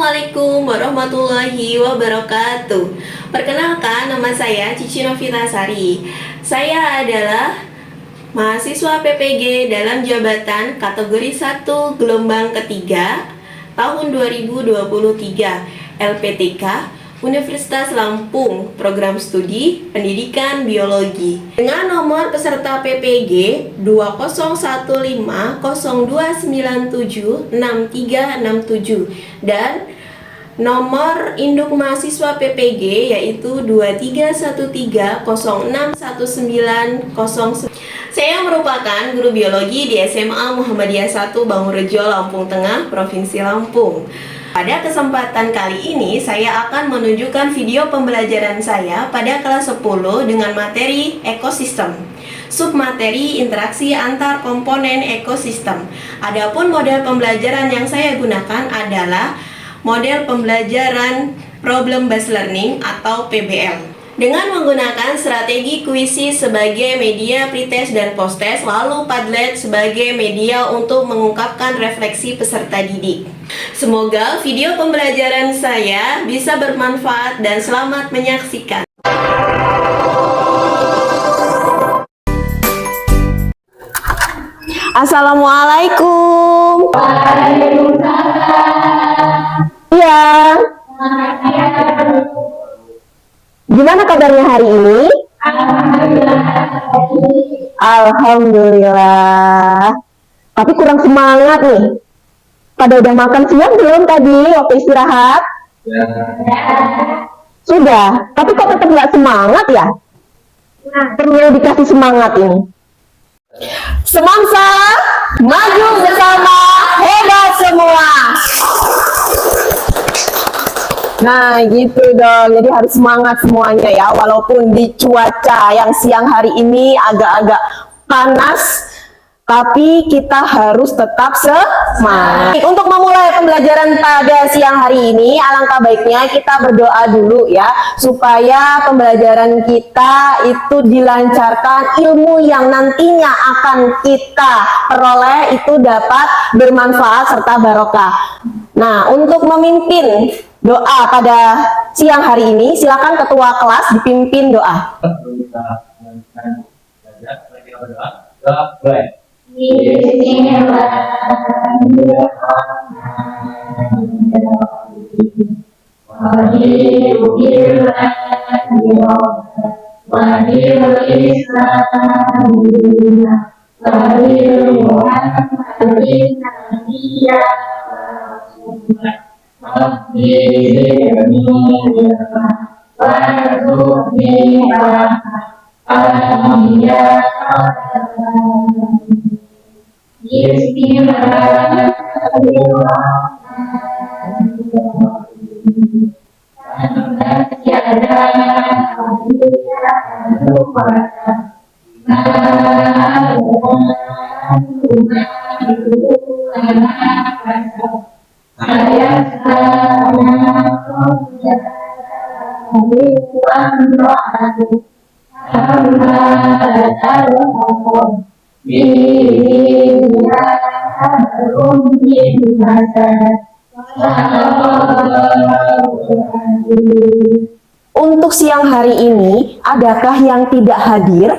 Assalamualaikum warahmatullahi wabarakatuh. Perkenalkan, nama saya Cici Novitasari. Saya adalah mahasiswa PPG dalam jabatan kategori 1 gelombang ketiga tahun 2023 LPTK Universitas Lampung, program studi pendidikan biologi, dengan nomor peserta PPG 201020297637 dan nomor induk mahasiswa PPG yaitu 2313061909. Saya merupakan guru biologi di SMA Muhammadiyah 1 Bangurejo, Lampung Tengah, Provinsi Lampung. Pada kesempatan kali ini, saya akan menunjukkan video pembelajaran saya pada kelas 10 dengan materi ekosistem. Submateri interaksi antar komponen ekosistem. Adapun model pembelajaran yang saya gunakan adalah model pembelajaran Problem Based Learning atau PBL. Dengan menggunakan strategi kuisi sebagai media pretest dan posttest, lalu Padlet sebagai media untuk mengungkapkan refleksi peserta didik. Semoga video pembelajaran saya bisa bermanfaat dan selamat menyaksikan. Assalamualaikum. Waalaikumsalam. Iya. Gimana kabarnya hari ini? Alhamdulillah. Tapi kurang semangat nih. Pada udah makan siang belum tadi waktu istirahat? Ya. Sudah. Tapi kok tetap nggak semangat ya? Perlu dikasih semangat ini. Semangsa, maju bersama, hebat semua. Nah gitu dong, jadi harus semangat semuanya ya. Walaupun di cuaca yang siang hari ini agak-agak panas, tapi kita harus tetap semangat. Untuk memulai pembelajaran pada siang hari ini, alangkah baiknya kita berdoa dulu ya, supaya pembelajaran kita itu dilancarkan, ilmu yang nantinya akan kita peroleh itu dapat bermanfaat serta barokah. Nah, untuk memimpin doa pada siang hari ini, silakan ketua kelas dipimpin doa. Untuk siang hari ini, adakah yang tidak hadir?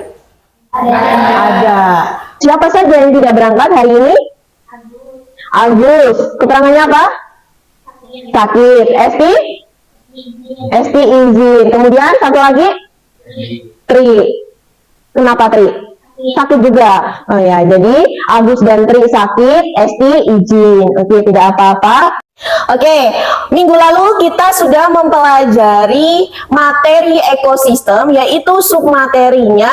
Ada. Siapa saja yang tidak berangkat hari ini? Agus. Keterangannya apa? Sakit. Esti? Esti izin. Kemudian satu lagi? Tri. Kenapa Tri? Sakit juga. Oh ya, jadi Agus dan Tri sakit, Esti izin. Oke, tidak apa-apa. Oke, minggu lalu kita sudah mempelajari materi ekosistem, yaitu submaterinya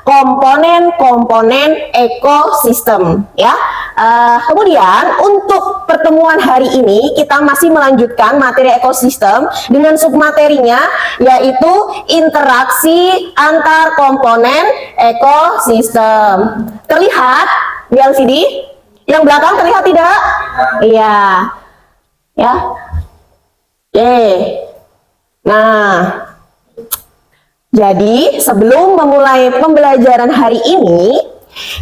komponen-komponen ekosistem ya. Kemudian untuk pertemuan hari ini kita masih melanjutkan materi ekosistem dengan submaterinya, yaitu interaksi antar komponen ekosistem. Terlihat di LCD? Yang belakang terlihat tidak? Iya. Ya. Oke. Nah, jadi sebelum memulai pembelajaran hari ini,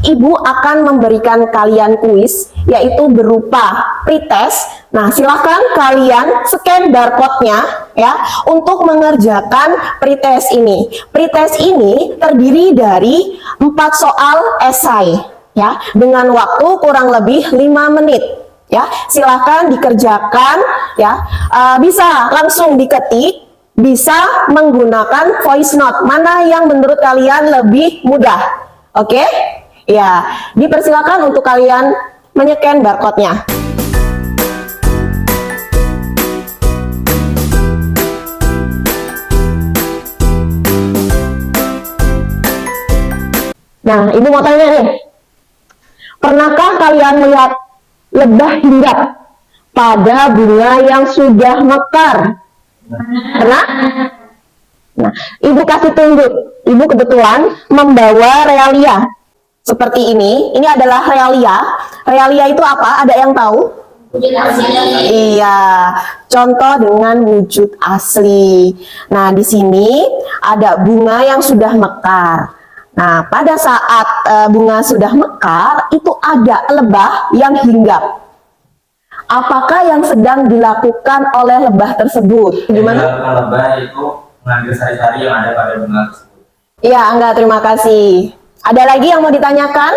Ibu akan memberikan kalian kuis, yaitu berupa pretest. Nah, silahkan kalian scan barcode-nya ya untuk mengerjakan pretest ini. Pretest ini terdiri dari 4 soal esai ya dengan waktu kurang lebih 5 menit. Ya, silahkan dikerjakan ya. Bisa langsung diketik, bisa menggunakan voice note. Mana yang menurut kalian lebih mudah? Oke? Ya, dipersilakan untuk kalian men-scan barcode-nya. Nah, Ibu mau tanya nih. Pernahkah kalian melihat lebah hinggap pada bunga yang sudah mekar? Pernah? Nah, Ibu kasih tunjuk. Ibu kebetulan membawa realia seperti ini. Ini adalah realia. Realia itu apa? Ada yang tahu? Wujud asli. Iya, contoh dengan wujud asli. Nah, di sini ada bunga yang sudah mekar. Nah, pada saat bunga sudah mekar, itu ada lebah yang hinggap. Apakah yang sedang dilakukan oleh lebah tersebut? Gimana? Lebah itu mengambil sari-sari yang ada pada bunga tersebut. Iya, enggak, terima kasih. Ada lagi yang mau ditanyakan?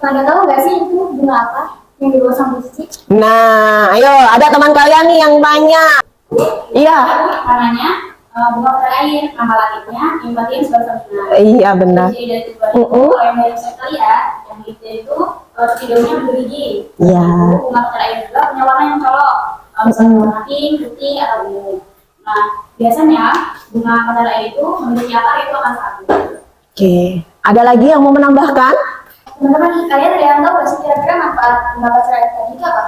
Pada tahu nggak sih itu bunga apa yang dibawa sama Cici? Nah, ayo, ada teman kalian nih yang tanya. Iya. Namanya bunga mata air, nama latinnya Impatiens balsamina. Iya, benar. Jadi dari tujuan itu, yang dari saya lihat, yang itu videonya berbiji. Iya. Bunga mata air juga punya warna yang colok, misalnya warna pink, putih, atau ungu. Nah, biasanya bunga mata air itu memiliki akar itu akan satu. Oke. Ada lagi yang mau menambahkan? Teman-teman, kalian ada yang tahu nggak sih kira-kira manfaat bunga mata air tadi itu apa?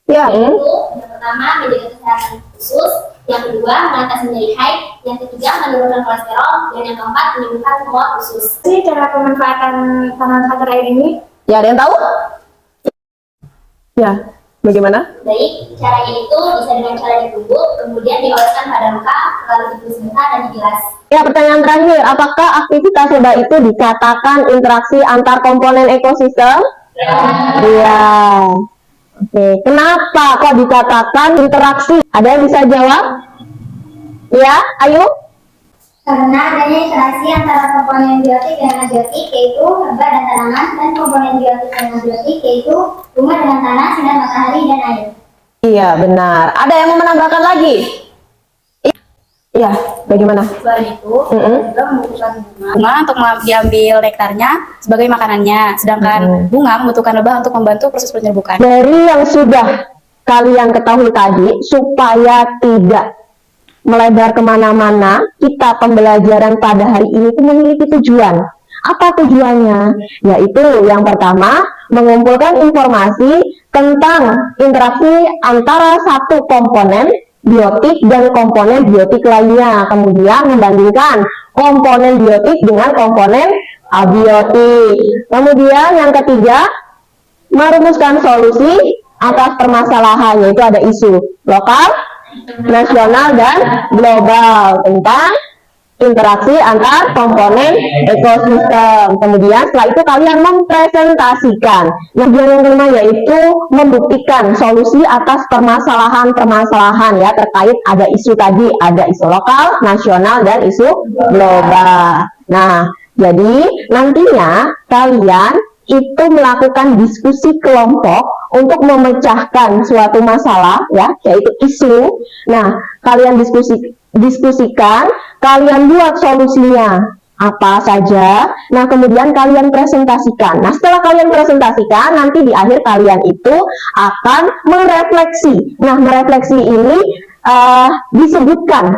Ya. Yaitu yang pertama menjaga kesehatan usus, yang kedua mengatasi nyeri haid, yang ketiga menurunkan kolesterol, dan yang keempat menyembuhkan kuat usus. Jadi cara pemanfaatan tanaman mata air ini? Ya, ada yang tahu? Ya, bagaimana? Baik, caranya itu bisa dengan cara ditumbuk, kemudian dioleskan pada muka, lalu ditulis sebentar dan dibilas. Ya, pertanyaan terakhir, apakah aktivitas lebah itu dikatakan interaksi antar komponen ekosistem? Iya. Oke, kenapa kok dikatakan interaksi? Ada yang bisa jawab? Ya, ayo. Karena adanya interaksi antara komponen biotik dan abiotik, yaitu lebah dan tanaman, dan komponen biotik dan abiotik, yaitu bunga dengan tanah, sinar matahari, dan air. Iya, benar. Ada yang mau menambahkan lagi? Iya, bagaimana? Selain itu, juga membutuhkan bunga untuk diambil nektarnya sebagai makanannya, sedangkan bunga membutuhkan lebah untuk membantu proses penyerbukan. Dari yang sudah kalian ketahui tadi, supaya tidak melebar kemana-mana, kita pembelajaran pada hari ini itu memiliki tujuan. Apa tujuannya? Yaitu yang pertama, mengumpulkan informasi tentang interaksi antara satu komponen biotik dan komponen biotik lainnya, kemudian membandingkan komponen biotik dengan komponen abiotik. Kemudian yang ketiga, merumuskan solusi atas permasalahan, yaitu ada isu lokal, nasional, dan global tentang interaksi antar komponen ekosistem. Kemudian setelah itu kalian mempresentasikan. Yang kelima yaitu membuktikan solusi atas permasalahan-permasalahan ya terkait ada isu tadi, ada isu lokal, nasional, dan isu global. Nah, jadi nantinya kalian itu melakukan diskusi kelompok untuk memecahkan suatu masalah ya, yaitu isu. Nah, kalian diskusikan, kalian buat solusinya apa saja. Nah, kemudian kalian presentasikan. Nah, setelah kalian presentasikan, nanti di akhir kalian itu akan merefleksi. Nah, merefleksi ini disebutkan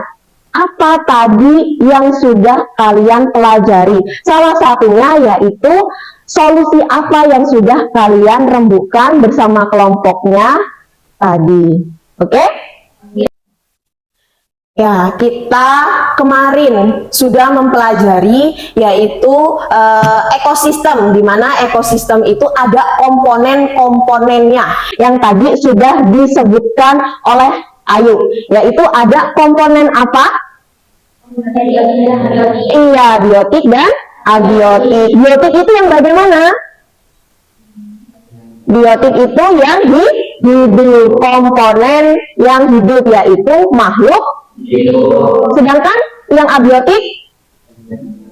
apa tadi yang sudah kalian pelajari. Salah satunya yaitu solusi apa yang sudah kalian rembukan bersama kelompoknya tadi. Oke? Ya, kita kemarin sudah mempelajari yaitu ekosistem, di mana ekosistem itu ada komponen-komponennya yang tadi sudah disebutkan oleh Ayu, yaitu ada komponen apa? Iya, biotik dan abiotik. Biotik itu yang bagaimana? Biotik itu yang hidup, komponen yang hidup yaitu makhluk hidup. Sedangkan yang abiotik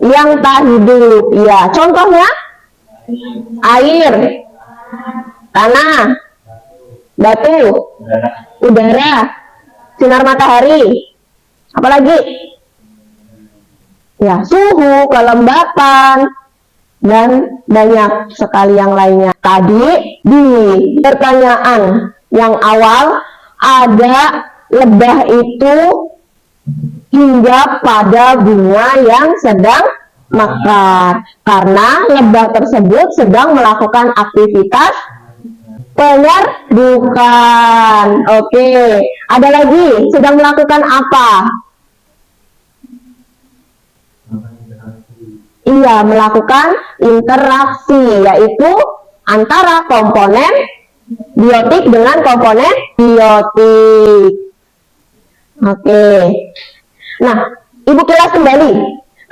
yang tak hidup. Ya, contohnya air, tanah, batu, udara, sinar matahari, apalagi? Ya, suhu, kelembapan, dan banyak sekali yang lainnya. Tadi di pertanyaan yang awal ada lebah itu hinggap pada bunga yang sedang mekar karena lebah tersebut sedang melakukan aktivitas penyerbukan. Oke, ada lagi sedang melakukan apa? Iya, melakukan interaksi, yaitu antara komponen biotik dengan komponen biotik. Oke. Nah, Ibu kilas kembali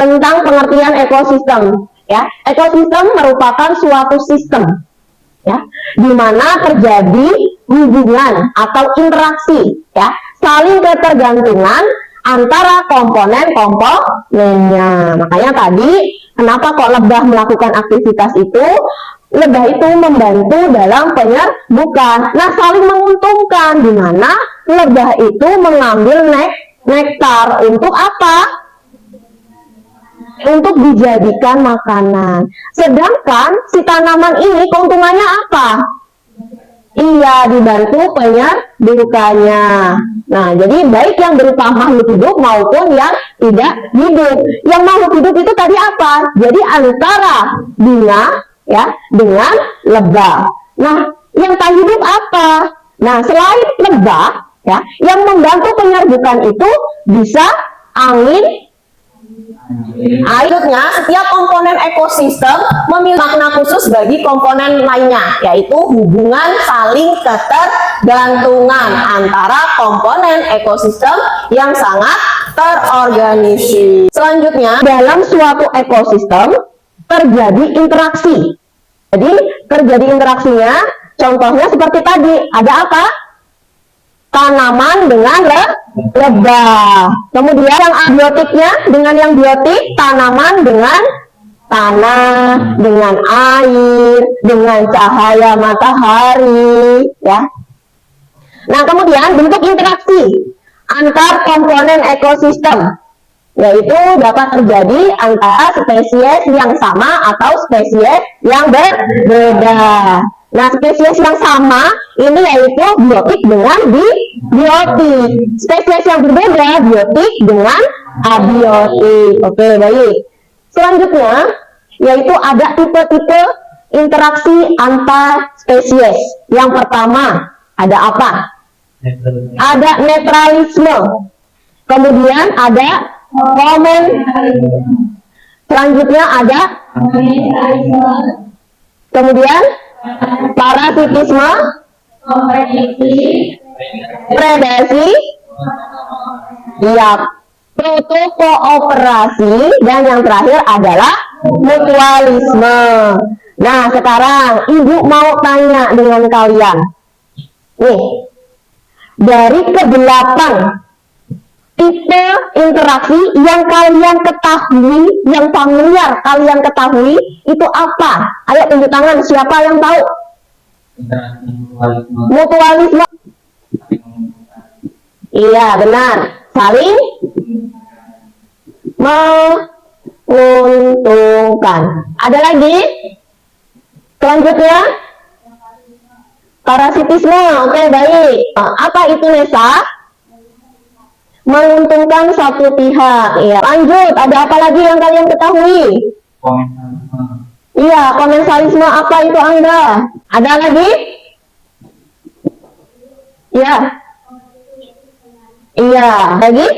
tentang pengertian ekosistem. Ya, ekosistem merupakan suatu sistem, ya, di mana terjadi hubungan atau interaksi, ya, saling ketergantungan antara komponen-komponennya. Makanya tadi kenapa kok lebah melakukan aktivitas itu? Lebah itu membantu dalam penyerbukan. Nah, saling menguntungkan di mana lebah itu mengambil nektar untuk apa? Untuk dijadikan makanan. Sedangkan si tanaman ini keuntungannya apa? Iya, dibantu penyerbukannya. Nah, jadi baik yang berupa makhluk hidup maupun yang tidak hidup. Yang makhluk hidup itu tadi apa? Jadi antara bunga, ya, dengan lebah. Nah, yang tak hidup apa? Nah, selain lebah, ya, yang membantu penyerbukan itu bisa angin. Akhirnya, setiap komponen ekosistem memiliki makna khusus bagi komponen lainnya, yaitu hubungan saling ketergantungan antara komponen ekosistem yang sangat terorganisir. Selanjutnya, dalam suatu ekosistem terjadi interaksi. Jadi, terjadi interaksinya, contohnya seperti tadi, ada apa? Tanaman dengan lebah. Kemudian yang abiotiknya dengan yang biotik, tanaman dengan tanah, dengan air, dengan cahaya matahari, ya. Nah, kemudian bentuk interaksi antar komponen ekosistem, yaitu dapat terjadi antara spesies yang sama atau spesies yang berbeda. Nah, spesies yang sama ini yaitu biotik dengan biotik. Spesies yang berbeda biotik dengan abiotik. Oke, baik. Selanjutnya yaitu ada tipe-tipe interaksi antar spesies. Yang pertama, ada apa? Ada netralisme. Kemudian ada komen. Selanjutnya ada kemudian parasitisme, predasi, ya, protokooperasi, dan yang terakhir adalah mutualisme. Nah, sekarang Ibu mau tanya dengan kalian. Nih, dari ke-8 tipe interaksi yang kalian ketahui, yang familiar kalian ketahui, itu apa? Ayo tunjuk tangan, siapa yang tahu? Mutualisme. Iya, benar. Saling menguntungkan. Ada lagi? Selanjutnya, parasitisme. Oke, baik. Apa itu, Nesa? Menguntungkan satu pihak. Ya. Lanjut, ada apa lagi yang kalian ketahui? Iya, komensalisme. Apa itu, Angga? Ada lagi? Iya. Iya, lagi?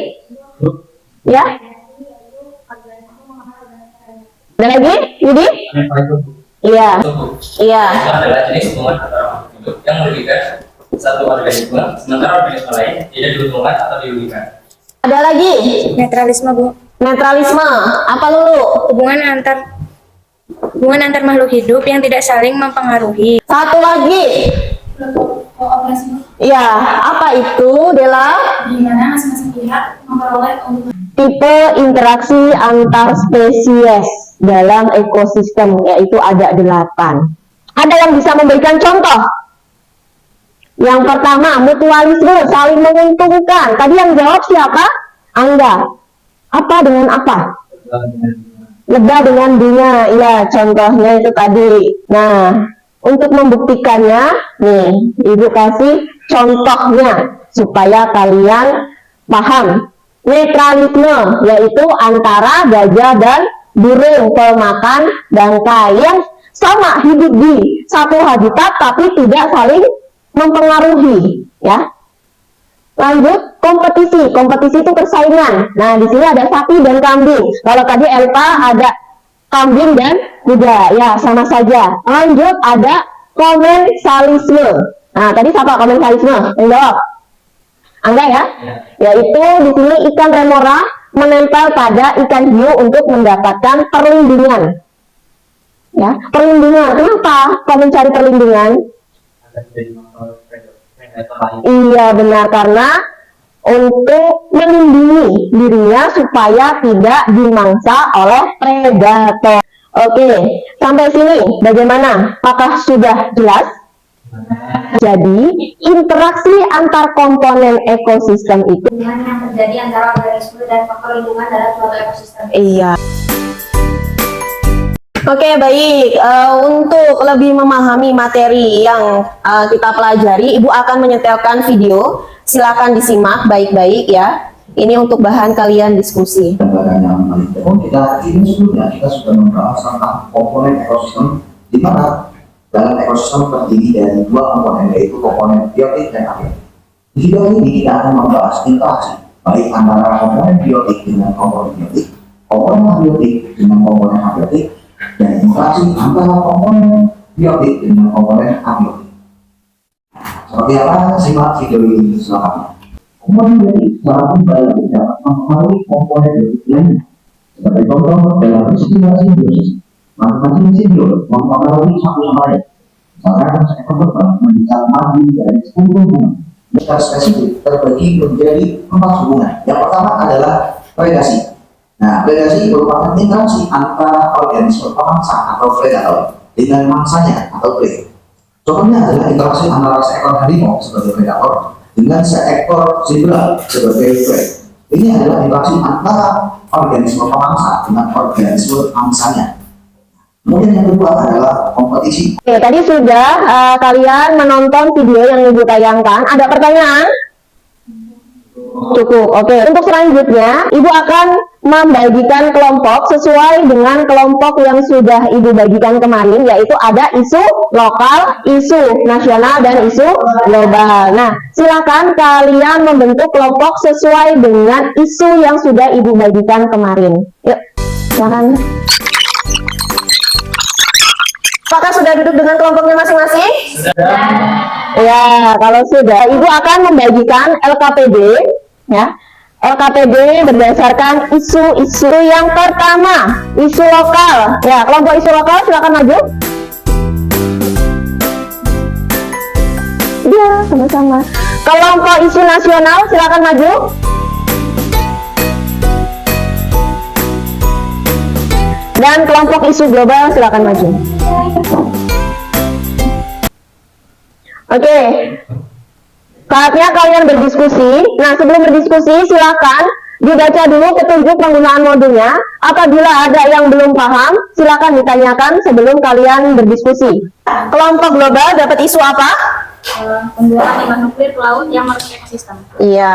Ya. Ada lagi, Yudi? Iya. Iya. Itu adalah jenis hubungan antara makhluk hidup yang merugikan satu organisme, sementara organisme lain tidak diuntungkan atau dirugikan. Ada lagi? Netralisme, Bu. Netralisme. Apa dulu? Hubungan antar Hubungan antar makhluk hidup yang tidak saling mempengaruhi. Satu lagi. Ya, apa itu, Dela? Di mana masing-masing pihak memperoleh keuntungan. Tipe interaksi antar spesies dalam ekosistem, yaitu ada 8. Ada yang bisa memberikan contoh? Yang pertama, mutualisme, saling menguntungkan. Tadi yang jawab siapa? Angga. Apa dengan apa? Lebah dengan bunga. Ya, contohnya itu tadi. Nah, untuk membuktikannya, nih, Ibu kasih contohnya supaya kalian paham. Netralisme, yaitu antara gajah dan burung pemakan bangkai yang sama hidup di satu habitat tapi tidak saling mempengaruhi, ya. Lanjut, kompetisi. Kompetisi itu persaingan. Nah, di sini ada sapi dan kambing. Kalau tadi Elpa ada kambing dan kuda, ya sama saja. Lanjut, ada komensalisme. Nah, tadi siapa komensalisme? Yang jawab? Angga ya? Yaitu di sini ikan remora menempel pada ikan hiu untuk mendapatkan perlindungan. Ya, perlindungan. Kenapa kau mencari perlindungan? Iya benar, karena untuk melindungi dirinya supaya tidak dimangsa oleh predator. Oke, sampai sini bagaimana? Apakah sudah jelas? Jadi, interaksi antar komponen ekosistem itu Hubungan yang terjadi antara organisme dan faktor lingkungan dalam suatu ekosistem. iya. Oke, baik. Untuk lebih memahami materi yang kita pelajari, Ibu akan menyetelkan video. Silakan disimak baik-baik ya. Ini untuk bahan kalian diskusi. Kita ini sebelumnya kita sudah membahas tentang komponen ekosistem, di mana dalam ekosistem terdiri dari 2 komponen, yaitu komponen biotik dan abiotik. Di video ini kita akan membahas interaksi baik antara komponen biotik dengan komponen biotik, komponen abiotik dengan komponen abiotik, dan interaksi antara komponen biotik dengan komponen abiotik. Seperti apa? Simak video ini selama. Komponen biotik secara kembali dapat mempengaruhi komponen biotik lainnya. Sebagai contoh, dalam peristiwa simbiosis, masing-masing simbiot mempengaruhi satu sama lain. Misalkan seekor lebah mengikat madu dari 10 hubungan. Secara spesifik terbagi menjadi 4 hubungan. Yang pertama adalah predasi. Nah, predasi merupakan interaksi antara organisme pemangsa atau predator dengan mangsanya atau prey. Contohnya adalah interaksi antara seekor harimau sebagai predator dengan seekor zebra sebagai prey. Ini adalah interaksi antara organisme pemangsa dengan organisme mangsanya. Kemudian yang kedua adalah kompetisi. Oke, tadi sudah kalian menonton video yang Ibu tayangkan. Ada pertanyaan? Cukup. Oke, untuk selanjutnya Ibu akan membagikan kelompok sesuai dengan kelompok yang sudah Ibu bagikan kemarin, yaitu ada isu lokal, isu nasional, dan isu global. Nah, silakan kalian membentuk kelompok sesuai dengan isu yang sudah Ibu bagikan kemarin. Yuk, silakan. Apakah sudah duduk dengan kelompoknya masing-masing? Sudah. Ya, kalau sudah, Ibu akan membagikan LKPD, ya. LKPD berdasarkan isu-isu yang pertama, isu lokal. Ya, kelompok isu lokal silakan maju. Ya, sama-sama. Kelompok isu nasional silakan maju. Dan kelompok isu global silakan maju. Oke, saatnya kalian berdiskusi. Nah, sebelum berdiskusi, silakan dibaca dulu petunjuk penggunaan modulnya. Apabila ada yang belum paham, silakan ditanyakan sebelum kalian berdiskusi. Kelompok global dapat isu apa? Pembuangan limbah nuklir ke laut yang merusak ekosistem. Iya,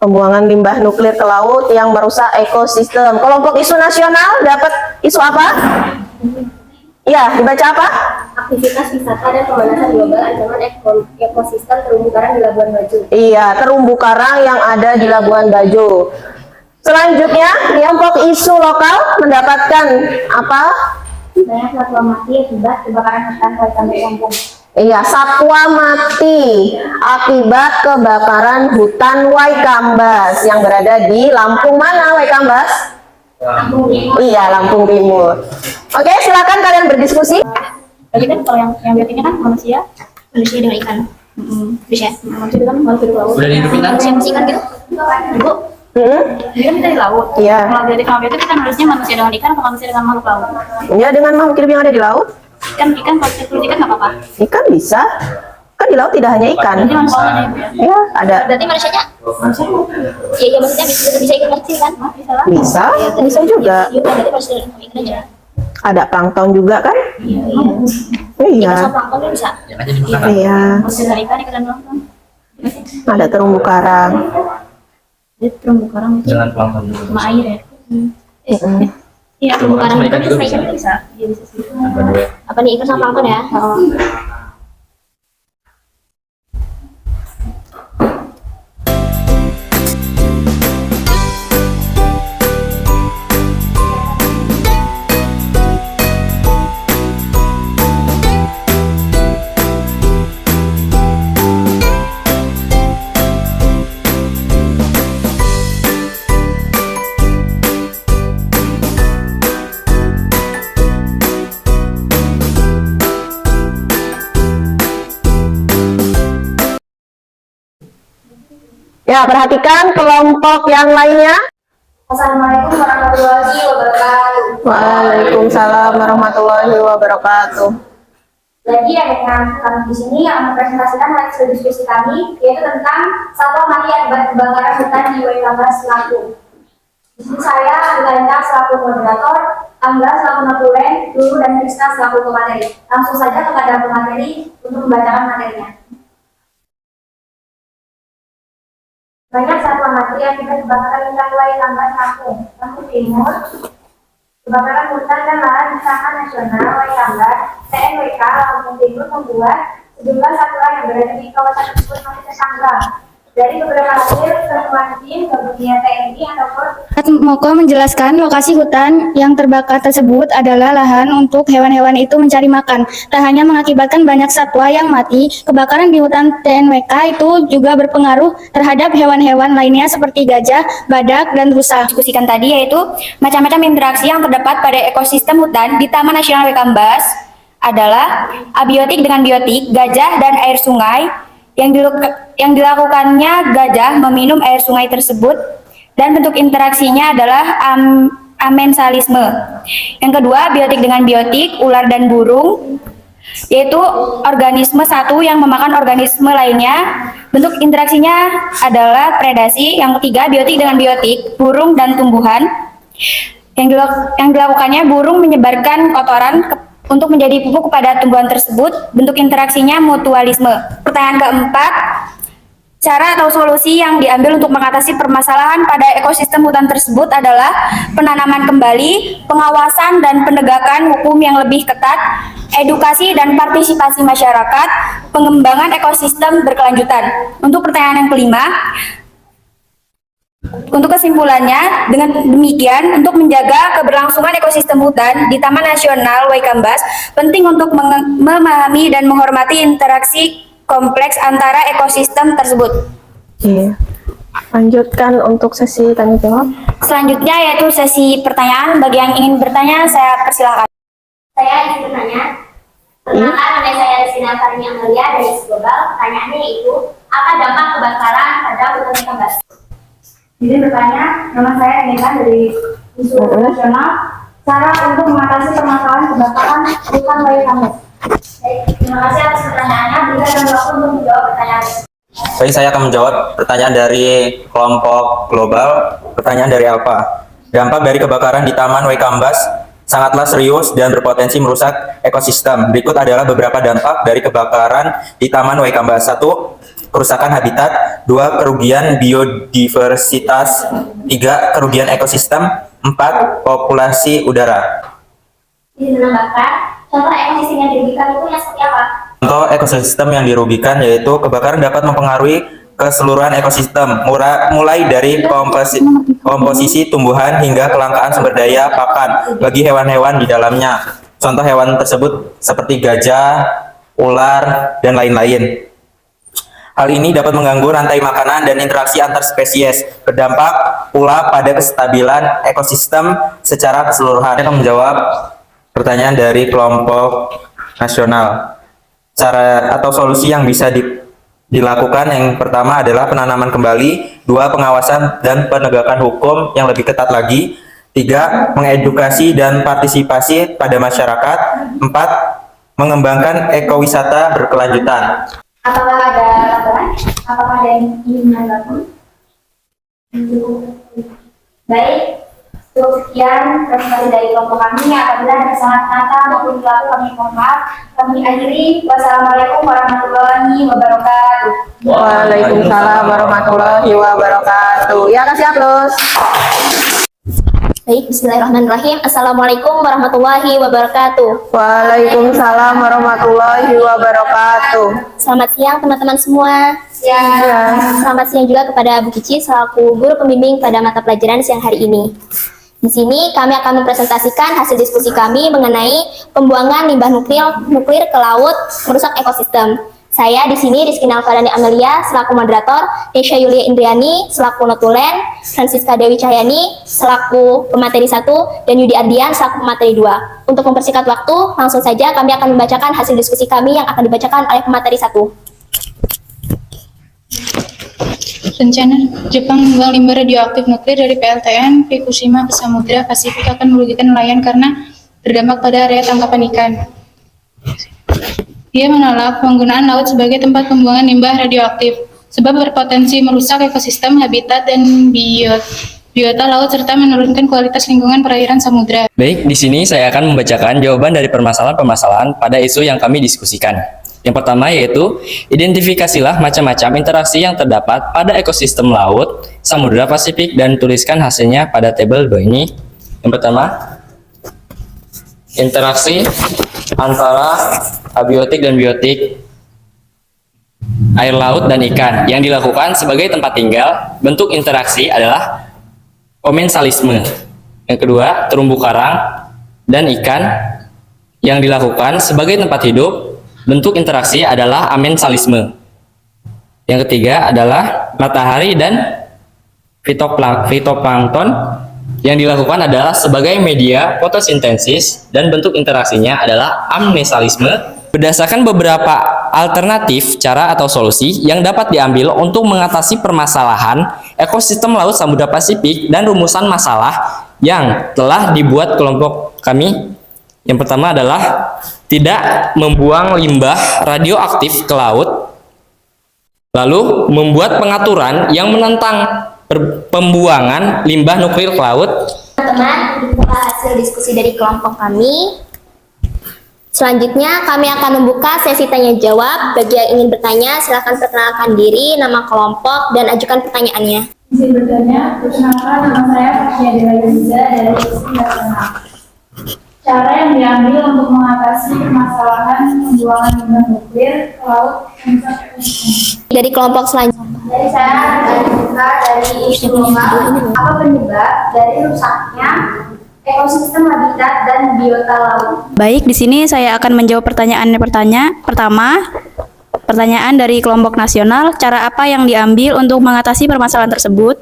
pembuangan limbah nuklir ke laut yang merusak ekosistem. Kelompok isu nasional dapat isu apa? Iya, dibaca apa? Aktivitas wisata dan pemanasan global ancaman ekosistem terumbu karang di Labuan Bajo. Iya, terumbu karang yang ada di Labuan Bajo. Selanjutnya, kelompok isu lokal mendapatkan apa? Banyak satwa mati akibat kebakaran hutan Waikambas Lampung. Iya, satwa mati akibat kebakaran hutan Waikambas yang berada di Lampung. Mana Waikambas? Lampung Timur. Iya, Lampung Timur. Oke, silakan kalian berdiskusi. Jadi kan kalau yang biotiknya kan manusia. Manusia dengan ikan. Bisa. Manusia itu kan makhluk hidup laut. Udah dihidupin kan? Manusia masih ikan gitu. Bu, ini kan kita di laut. Iya. Kalau biotik sama biotik kan harusnya manusia dengan ikan atau manusia dengan makhluk laut. Ya, dengan makhluk hidup yang ada di laut. Ikan kalau ikan nggak apa-apa. Ikan bisa. Kan di laut tidak hanya ikan. Jadi manusia ada ibu ya. Ya, ada. Berarti manusianya? Iya, maksudnya bisa ikan kecil kan? Bisa lah. Bisa juga. Iya, berarti manusia dengan ikan aja. Ada plankton juga kan? Iya, iya. Iya. Masa plankton kan bisa? Yang aja dimakan. Iya. Manusia dengan ikan dan plankton. Ada terumbu karang. Jadi terumbu karang itu Dengan plankton juga. sama air ya. Iya, Terumbu karang sama ikan juga sama bisa. ikan bisa. Iya bisa sih. Berdua. Apa nih, ikan sama plankton ya? Ya, perhatikan kelompok yang lainnya. Assalamualaikum warahmatullahi wabarakatuh. Waalaikumsalam warahmatullahi wabarakatuh. Jadi ada kami di sini yang mempresentasikan hasil diskusi kami, yaitu tentang satwa mati akibat kebakaran hutan di Waikambas, Lampung. Di sini saya, Angga selaku moderator, Angga selaku notulen, Lulu dan Krisna selaku pemateri. Langsung saja kepada pemateri untuk membacakan materinya. Banyak satwa mati akibat kebakaran hutan Waikambas, Lampung Timur. Kebakaran hutan dan lahan di Taman Nasional Waikambas, TNWK, Lampung Timur membuat sejumlah satwa yang berada di kawasan tersebut mati tertanggal. Dari beberapa hasil temuan tim gabungan TNI ataupun Moko menjelaskan lokasi hutan yang terbakar tersebut adalah lahan untuk hewan-hewan itu mencari makan. Tak hanya mengakibatkan banyak satwa yang mati, kebakaran di hutan TNWK itu juga berpengaruh terhadap hewan-hewan lainnya seperti gajah, badak, dan rusa. Diskusikan tadi yaitu macam-macam interaksi yang terdapat pada ekosistem hutan di Taman Nasional Waikambas adalah abiotik dengan biotik, gajah dan air sungai. Yang dilakukannya gajah meminum air sungai tersebut dan bentuk interaksinya adalah amensalisme. Yang kedua, biotik dengan biotik, ular dan burung, yaitu organisme satu yang memakan organisme lainnya. Bentuk interaksinya adalah predasi. Yang ketiga, biotik dengan biotik, burung dan tumbuhan. Yang dilakukannya burung menyebarkan kotoran untuk menjadi pupuk kepada tumbuhan tersebut. Bentuk interaksinya mutualisme. Pertanyaan keempat, cara atau solusi yang diambil untuk mengatasi permasalahan pada ekosistem hutan tersebut adalah penanaman kembali, pengawasan dan penegakan hukum yang lebih ketat, edukasi dan partisipasi masyarakat, pengembangan ekosistem berkelanjutan. Untuk pertanyaan yang kelima, untuk kesimpulannya, dengan demikian, untuk menjaga keberlangsungan ekosistem hutan di Taman Nasional Waikambas, penting untuk memahami dan menghormati interaksi kompleks antara ekosistem tersebut. Iya. Lanjutkan untuk sesi tanya jawab. Selanjutnya yaitu sesi pertanyaan. Bagi yang ingin bertanya, saya persilahkan. saya ingin bertanya. Perkenalkan, nama saya Rizina Farini Amelia dari Global. Pertanyaannya yaitu, apa dampak kebakaran pada hutan Waikambas? Jadi bertanya, nama saya Rizina dari Institut Nasional. Cara untuk mengatasi permasalahan kebakaran hutan Waikambas. Terima kasih atas pertanyaannya. Berikan waktu untuk menjawab pertanyaan. Baik, saya akan menjawab pertanyaan dari kelompok global. Pertanyaan dari Alfa. Dampak dari kebakaran di Taman Waikambas sangatlah serius dan berpotensi merusak ekosistem. Berikut adalah beberapa dampak dari kebakaran di Taman Waikambas. 1. Kerusakan habitat. 2. Kerugian biodiversitas. 3. Kerugian ekosistem. 4. Populasi udara. Izin menambahkan, contoh ekosistem yang dirugikan itu yang seperti apa? Contoh ekosistem yang dirugikan yaitu kebakaran dapat mempengaruhi keseluruhan ekosistem, mulai dari komposisi tumbuhan hingga kelangkaan sumber daya pakan bagi hewan-hewan di dalamnya. Contoh hewan tersebut seperti gajah, ular, dan lain-lain. Hal ini dapat mengganggu rantai makanan dan interaksi antar spesies, berdampak pula pada kestabilan ekosistem secara keseluruhan. Saya akan menjawab pertanyaan dari kelompok nasional. Cara atau solusi yang bisa dilakukan yang pertama adalah penanaman kembali, 2 pengawasan dan penegakan hukum yang lebih ketat lagi, 3 mengedukasi dan partisipasi pada masyarakat, 4 mengembangkan ekowisata berkelanjutan. Apakah ada laporan? Apakah ada yang ingin menanggapi? Baik, cukup sekian presentasi dari kelompok kami. Apabila ada kesalahan kata maupun perilaku kami mohon maaf. Kami akhiri. Wassalamualaikum warahmatullahi wabarakatuh. Waalaikumsalam warahmatullahi wabarakatuh. Ya, kasih aplaus. Baik, bismillahirrahmanirrahim. Assalamualaikum warahmatullahi wabarakatuh. Waalaikumsalam warahmatullahi wabarakatuh. Selamat siang teman-teman semua. Selamat siang juga kepada Bu Cici selaku guru pembimbing pada mata pelajaran siang hari ini. Di sini kami akan mempresentasikan hasil diskusi kami mengenai pembuangan limbah nuklir ke laut merusak ekosistem. Saya di sini Rizky Nalfadani Amelia selaku moderator, Nesha Yulia Indriani selaku notulen, Francisca Dewi Cahyani selaku pemateri 1, dan Yudi Ardian selaku pemateri 2. Untuk mempersingkat waktu, langsung saja kami akan membacakan hasil diskusi kami yang akan dibacakan oleh pemateri 1. Rencana Jepang membuang limbah radioaktif nuklir dari PLTN Fukushima ke Samudra Pasifik akan merugikan nelayan karena berdampak pada area tangkapan ikan. Dia menolak penggunaan laut sebagai tempat pembuangan limbah radioaktif, sebab berpotensi merusak ekosistem, habitat, dan biota laut serta menurunkan kualitas lingkungan perairan samudra. Baik, di sini saya akan membacakan jawaban dari permasalahan-permasalahan pada isu yang kami diskusikan. Yang pertama yaitu, identifikasilah macam-macam interaksi yang terdapat pada ekosistem laut, samudra Pasifik, dan tuliskan hasilnya pada tabel 2 ini. Yang pertama, interaksi antara abiotik dan biotik air laut dan ikan yang dilakukan sebagai tempat tinggal. Bentuk interaksi adalah komensalisme. Yang kedua, terumbu karang dan ikan yang dilakukan sebagai tempat hidup. Bentuk interaksi adalah amensalisme. Yang ketiga adalah matahari dan fitoplankton yang dilakukan adalah sebagai media fotosintesis, dan bentuk interaksinya adalah amnesalisme. Berdasarkan beberapa alternatif cara atau solusi yang dapat diambil untuk mengatasi permasalahan ekosistem laut Samudra Pasifik dan rumusan masalah yang telah dibuat kelompok kami. Yang pertama adalah tidak membuang limbah radioaktif ke laut, lalu membuat pengaturan yang menentang pembuangan limbah nuklir ke laut. Teman-teman, itulah hasil diskusi dari kelompok kami. Selanjutnya kami akan membuka sesi tanya jawab. Bagi yang ingin bertanya, silakan perkenalkan diri, nama kelompok, dan ajukan pertanyaannya. Izin bertanya, perkenalkan nama saya Fatia Dewa Yuza dari Institut Nasional. Cara yang diambil untuk mengatasi permasalahan pembuangan limbah nuklir ke laut merusak ekosistem. Dari kelompok selanjutnya. Dari saya akan buka dari isu global, apa penyebab dari rusaknya ekosistem habitat dan biota laut. Baik, di sini saya akan menjawab pertanyaan pertama. Pertanyaan dari kelompok nasional, cara apa yang diambil untuk mengatasi permasalahan tersebut?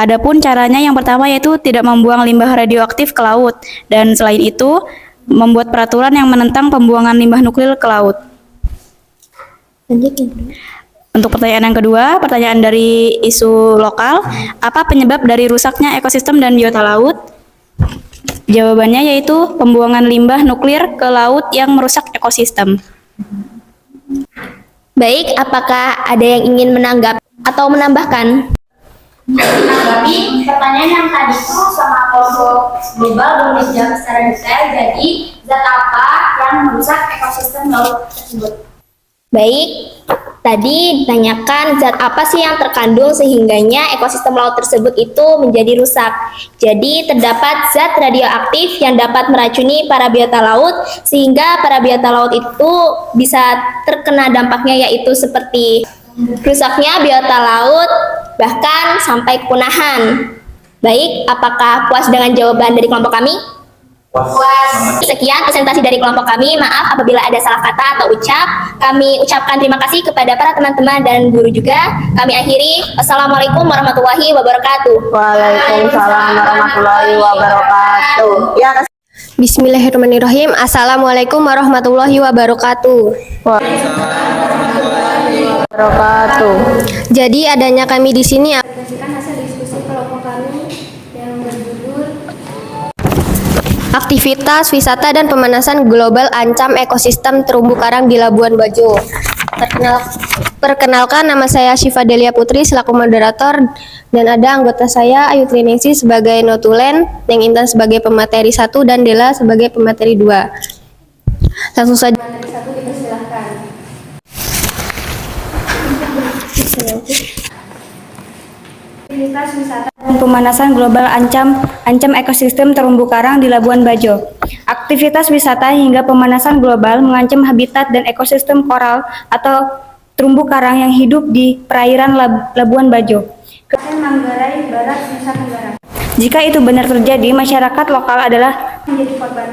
Adapun caranya yang pertama yaitu tidak membuang limbah radioaktif ke laut, dan selain itu membuat peraturan yang menentang pembuangan limbah nuklir ke laut. Untuk pertanyaan yang kedua, pertanyaan dari isu lokal, apa penyebab dari rusaknya ekosistem dan biota laut? Jawabannya yaitu pembuangan limbah nuklir ke laut yang merusak ekosistem. Baik, apakah ada yang ingin menanggap atau menambahkan? Menanggapi pertanyaan yang tadi itu sama kelompok global belum dijawab secara detail, jadi zat apa yang merusak ekosistem laut tersebut? Baik, tadi ditanyakan zat apa sih yang terkandung sehingganya ekosistem laut tersebut itu menjadi rusak. Jadi terdapat zat radioaktif yang dapat meracuni para biota laut sehingga para biota laut itu bisa terkena dampaknya, yaitu seperti rusaknya biota laut bahkan sampai kepunahan. Baik, apakah puas dengan jawaban dari kelompok kami? Sekian presentasi dari kelompok kami. Maaf apabila ada salah kata atau ucap. Kami ucapkan terima kasih kepada para teman-teman dan guru juga. Kami akhiri. Wassalamualaikum warahmatullahi wabarakatuh. Waalaikumsalam warahmatullahi wabarakatuh. Ya, Bismillahirrahmanirrahim. Assalamualaikum warahmatullahi wabarakatuh. wabarakatuh. Jadi adanya kami di sini hasil diskusi kelompok kami yang berjudul aktivitas wisata dan pemanasan global ancam ekosistem terumbu karang di Labuan Bajo. Perkenalkan, nama saya Syifa Delia Putri selaku moderator dan ada anggota saya Ayu Triningsih sebagai notulen, Neng Intan sebagai pemateri 1 dan Dela sebagai pemateri 2. Langsung saja. materi 1 dipersilahkan. Aktivitas wisata dan pemanasan global ancam ekosistem terumbu karang di Labuan Bajo. Aktivitas wisata hingga pemanasan global mengancam habitat dan ekosistem koral atau terumbu karang yang hidup di perairan Labuan Bajo. Manggarai Barat, Nusa Tenggara. Jika itu benar terjadi, masyarakat lokal adalah Menjadi korban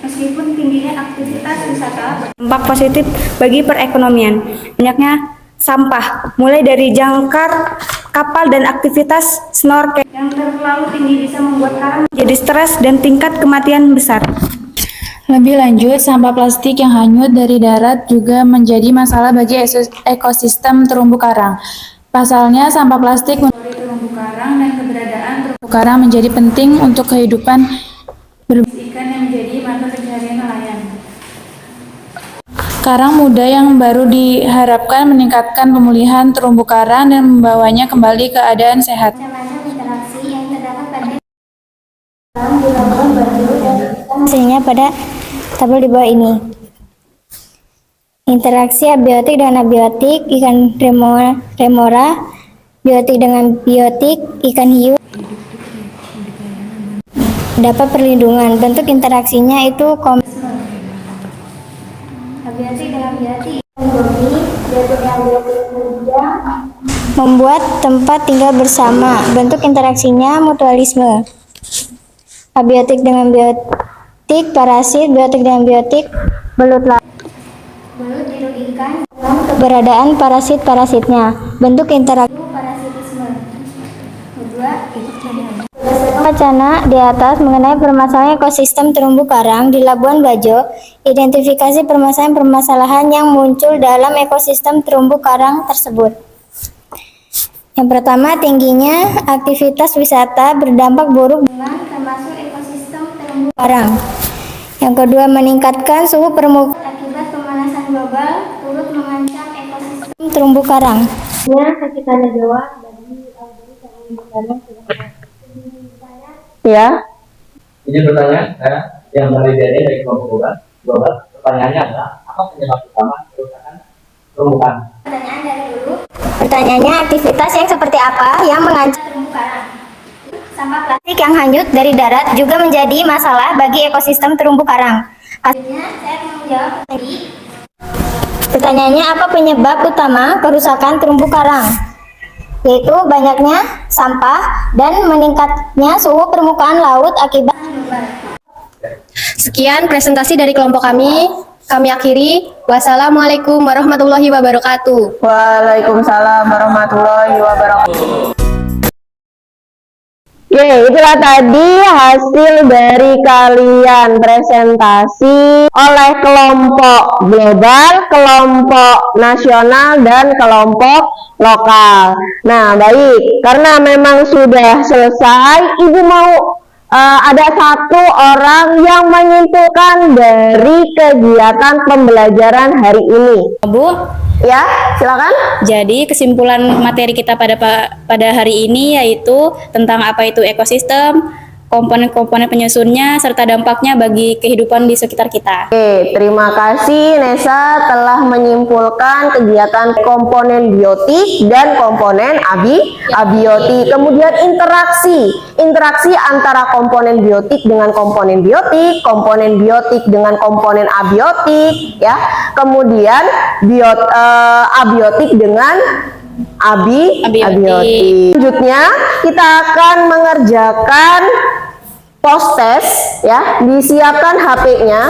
meskipun tingginya aktivitas wisata dampak positif bagi perekonomian. Banyaknya sampah, mulai dari jangkar kapal dan aktivitas snorkel yang terlalu tinggi bisa membuat karang jadi stres dan tingkat kematian besar. Lebih lanjut, sampah plastik yang hanyut dari darat juga menjadi masalah bagi ekosistem terumbu karang. Pasalnya, sampah plastik dari terumbu karang dan keberadaan terumbu karang menjadi penting untuk kehidupan ikan yang menjadi mata pencaharian nelayan. karang muda yang baru diharapkan meningkatkan pemulihan terumbu karang dan membawanya kembali ke keadaan sehat. Macam-macam interaksi yang terdapat pada di Labuan Bajo dan hasilnya pada tabel di bawah ini. Interaksi abiotik dengan abiotik ikan remora, biotik dengan biotik ikan hiu. Dapat perlindungan. Bentuk interaksinya itu abiotik dengan biotik. Biotik dengan biotik membuat tempat tinggal bersama. Bentuk interaksinya mutualisme. Abiotik dengan biotik parasit, biotik dengan biotik belut dirugikan keberadaan parasit-parasitnya. Bentuk interaksi parasitisme. Wacana di atas mengenai permasalahan ekosistem terumbu karang di Labuan Bajo, identifikasi permasalahan-permasalahan yang muncul dalam ekosistem terumbu karang tersebut. Yang pertama, tingginya aktivitas wisata berdampak buruk dengan termasuk ekosistem terumbu karang. Yang kedua, meningkatkan suhu permukaan akibat pemanasan global turut mengancam ekosistem terumbu karang. Kita jawab bagi terumbu karang. Ya, Izin bertanya, saya yang dari kelompok global. Pertanyaannya adalah apa penyebab utama kerusakan terumbu karang? Pertanyaan dari dulu. Pertanyaannya, aktivitas yang seperti apa yang mengancam terumbu karang? Sampah plastik yang hanyut dari darat juga menjadi masalah bagi ekosistem terumbu karang. Hasilnya, saya akan menjawab tadi. Pertanyaannya, apa penyebab utama kerusakan terumbu karang? Yaitu banyaknya sampah dan meningkatnya suhu permukaan laut akibat Sekian presentasi dari kelompok kami. Kami akhiri. Wassalamualaikum warahmatullahi wabarakatuh. waalaikumsalam warahmatullahi wabarakatuh. Oke, itulah tadi hasil dari kalian presentasi oleh kelompok global, kelompok nasional, dan kelompok lokal. Nah, baik, karena memang sudah selesai, Ibu mau ada satu orang yang menyimpulkan dari kegiatan pembelajaran hari ini. Bu, Ya, silakan. jadi kesimpulan materi kita pada hari ini yaitu tentang apa itu ekosistem, komponen-komponen penyusunnya, serta dampaknya bagi kehidupan di sekitar kita. Oke, terima kasih Nesa telah menyimpulkan kegiatan komponen biotik dan komponen abiotik. Kemudian interaksi antara komponen biotik dengan komponen biotik dengan komponen abiotik, ya. Kemudian abiotik dengan abiotik. Selanjutnya kita akan mengerjakan post test ya, disiapkan HP-nya.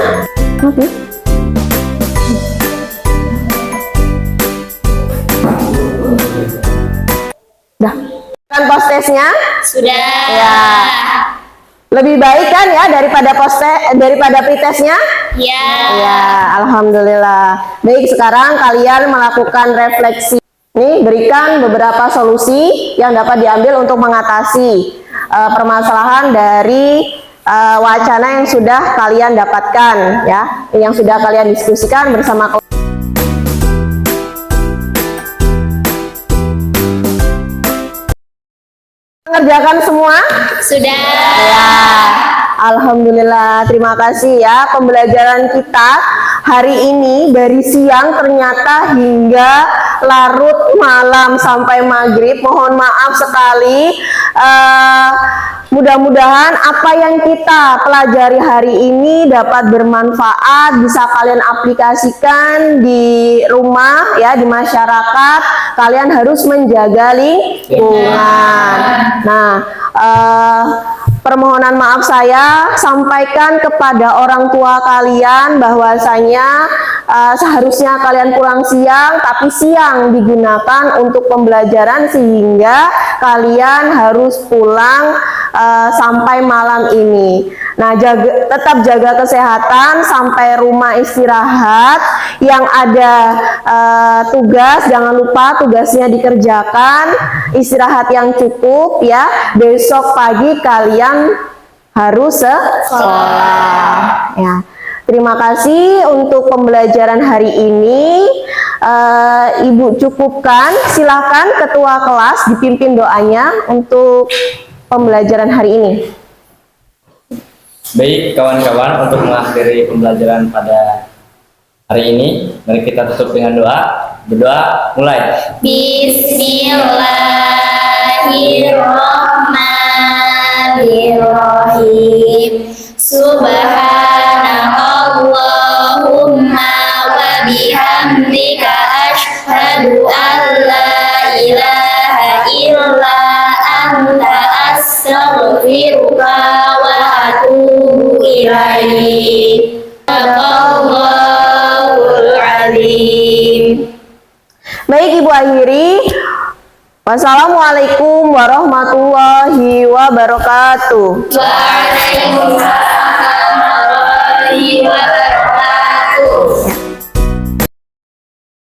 Dah, kan post testnya? Sudah. Ya. Lebih baik kan ya daripada pretestnya? Ya. Ya, alhamdulillah. Baik, sekarang kalian melakukan refleksi. Nih, berikan beberapa solusi yang dapat diambil untuk mengatasi permasalahan dari wacana yang sudah kalian dapatkan ya, yang sudah kalian diskusikan bersama kelompok. Mengerjakan semua? Sudah. Ya, alhamdulillah. Terima kasih ya. Pembelajaran kita hari ini dari siang ternyata hingga larut malam sampai maghrib. Mohon maaf sekali. Mudah-mudahan apa yang kita pelajari hari ini dapat bermanfaat, bisa kalian aplikasikan di rumah ya, di masyarakat. Kalian harus menjaga lingkungan. Nah, permohonan maaf saya sampaikan kepada orang tua kalian bahwasanya seharusnya kalian pulang siang, tapi siang digunakan untuk pembelajaran sehingga kalian harus pulang sampai malam ini. Nah, tetap jaga kesehatan sampai rumah istirahat. Yang ada tugas, jangan lupa tugasnya dikerjakan, istirahat yang cukup ya. Besok pagi kalian harus sekolah ya. Terima kasih untuk pembelajaran hari ini. Ibu cukupkan, silakan ketua kelas dipimpin doanya untuk pembelajaran hari ini. Baik kawan-kawan, untuk mengakhiri pembelajaran pada hari ini, mari kita tutup dengan doa. Berdoa mulai. Bismillahirrahmanirrahim. Subhanallahumma wa bihamdika asyhadu an la ilaha illa anta astaghfiruka wa atubu ilaik. Allahul alim. Baik, Ibu akhiri. Wassalamualaikum warahmatullahi wabarakatuh. Waalaikumsalam.